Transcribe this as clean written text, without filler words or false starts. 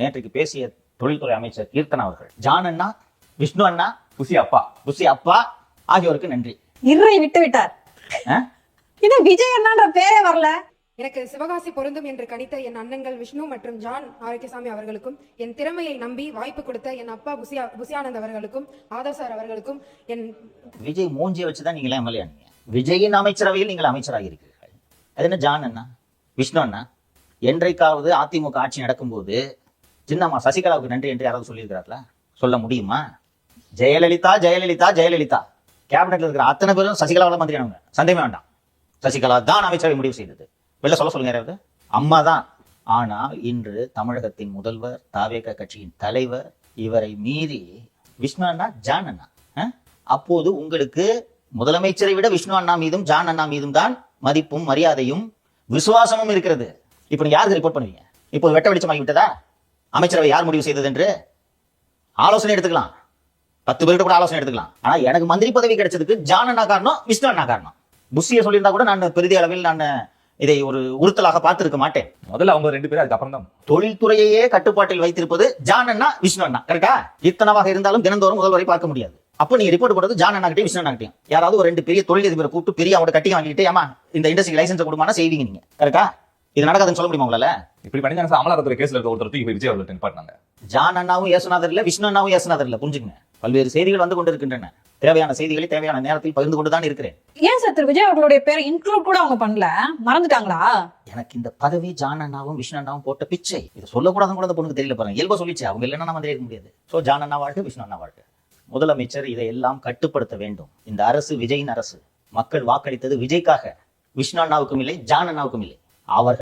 நேற்றைக்கு பேசிய தொழில்துறை அமைச்சர் கீர்த்தனா அவர்கள் ஜான் அண்ணா, விஷ்ணு அண்ணா, புசி அப்பா ஆகியோருக்கு நன்றி. இறை விட்டு விட்டார். இது விஜய் அண்ணான்ற பேரே வரல. எனக்கு சிவகாசி பொருந்தும் என்று கணித்த என் அண்ணன்கள் விஷ்ணு மற்றும் ஜான் ஆரோக்கியசாமி அவர்களுக்கும், என் திறமையை நம்பி வாய்ப்பு கொடுத்த என் அப்பா புசியானந்த் அவர்களுக்கும், ஆதவ் சார் அவர்களுக்கும், என் விஜய் மூஞ்சியை வச்சுதான் நீங்களே எம்எல்ஏ ஆனீங்க. விஜயின் அமைச்சரவையில் நீங்கள் அமைச்சராக இருக்கிறீர்கள். அது என்ன ஜான் அண்ணா, விஷ்ணு அண்ணா? என்றைக்காவது அதிமுக ஆட்சி நடக்கும்போது சின்னம்மா சசிகலாவுக்கு நன்றி என்று யாராவது சொல்லியிருக்கிறார்களா? சொல்ல முடியுமா? ஜெயலலிதா ஜெயலலிதா ஜெயலலிதா கேபினெட்ல இருக்கிற அத்தனை பேரும் சசிகலாவோட மந்திரி ஆனவங்க. சந்தேகமே வேண்டாம். சசிகலா தான் அமைச்சரவை முடிவு செய்தது. வெளில சொல்லுங்க யாராவது. அம்மா தான். ஆனால் இன்று தமிழகத்தின் முதல்வர், தாவேக கட்சியின் தலைவர், இவரை மீறி விஷ்ணு அண்ணா, ஜான் அண்ணா. அப்போது உங்களுக்கு முதலமைச்சரை விட விஷ்ணு அண்ணா மீதும் ஜான் அண்ணா மீதும் தான் மதிப்பும் மரியாதையும் விசுவாசமும் இருக்கிறது. இப்ப நீங்க யாருக்கு ரிப்போர்ட் பண்ணுவீங்க? இப்போ வெட்ட வெளிச்சமாகி விட்டதா? அமைச்சரவை யார் முடிவு செய்தது என்று ஆலோசனை எடுத்துக்கலாம். 10 பேர்கிட்ட கூட ஆலோசனை எடுத்துக்கலாம். ஆனா எனக்கு மந்திரி பதவி கிடைச்சதுக்கு ஜான் அண்ணா காரணம், விஷ்ணு அண்ணா காரணம். புஷியை சொல்லியிருந்தா கூட நான் பெரிய அளவில் நான் இதை ஒரு உறுத்தலாக பார்த்திருக்க மாட்டேன். முதல்ல அவங்க 2 பேரும், அதுக்கப்புறம் தான் தொழில்துறையே கட்டுப்பாட்டில் வைத்திருப்பது ஜான் அண்ணா, விஷ்ணு அண்ணா. கரெக்டா? இத்தனவாக இருந்தாலும் தினந்தோறும் முதல்வரை பார்க்க முடியாது. அப்போ நீங்க ரிப்போர்ட் பண்றது ஜான் அண்ணா கிட்டே, விஷ்ணு அண்ணா கிட்டையும். யாராவது ஒரு 2 பெரிய தொழிலதிபரை கூப்பிட்டு பெரிய அவங்களோட கட்டி வாங்கிட்டு, ஏமா இந்த இண்டஸ்ட்ரி லைசன்ஸ் கொடுமானா செய்வீங்க நீங்க. கரெக்டா? இது நடக்காதுன்னு சொல்ல முடியுமா உங்களால? இப்படி பண்ணி அமலாக்கத்துறை கேஸ்ல இருக்க ஒருத்தர் தூக்கி விஜய் அவர்கள் நிப்பாட்டினாங்க. ஜான் அண்ணாவும் ஏசுநாதர் இல்ல, விஷ்ணு அண்ணாவும் ஏசுநாதர் இல்ல. புரிஞ்சுங்க. பல்வேறு செய்திகள் வந்து கொண்டிருக்கின்றன. தேவையான செய்திகளை தேவையான நேரத்தில் பகிர்ந்து கொண்டுதான் இருக்கிறேன். ஏன் சார் திரு விஜய் அவர்களுடைய பேரை இன்க்ளூட் கூட அவங்க பண்ணல? மறந்துட்டாங்களா? எனக்கு இந்த பதவி ஜான் அண்ணாவும் விஷ்ணு அண்ணாவும் போட்ட பிச்சை. இது சொல்லக்கூடாதுன்னு கூட அந்த பொண்ணுக்கு தெரியல பாருங்க. இயல்பா சொல்லிச்சு. அவங்க இல்லைன்னா மந்திரி இருக்க முடியாது. சோ ஜான் அண்ணா வாழ்க்கை, விஷ்ணு அண்ணா வாழ்க்கை. முதலமைச்சர் இதையெல்லாம் கட்டுப்படுத்த வேண்டும். இந்த அரசு விஜயின் அரசு. மக்கள் வாக்களித்தது விஜய்க்காக. விஷ்ணு அண்ணாவுக்கும் இல்லை, ஜான் அண்ணாவுக்கும் இல்லை. அவர்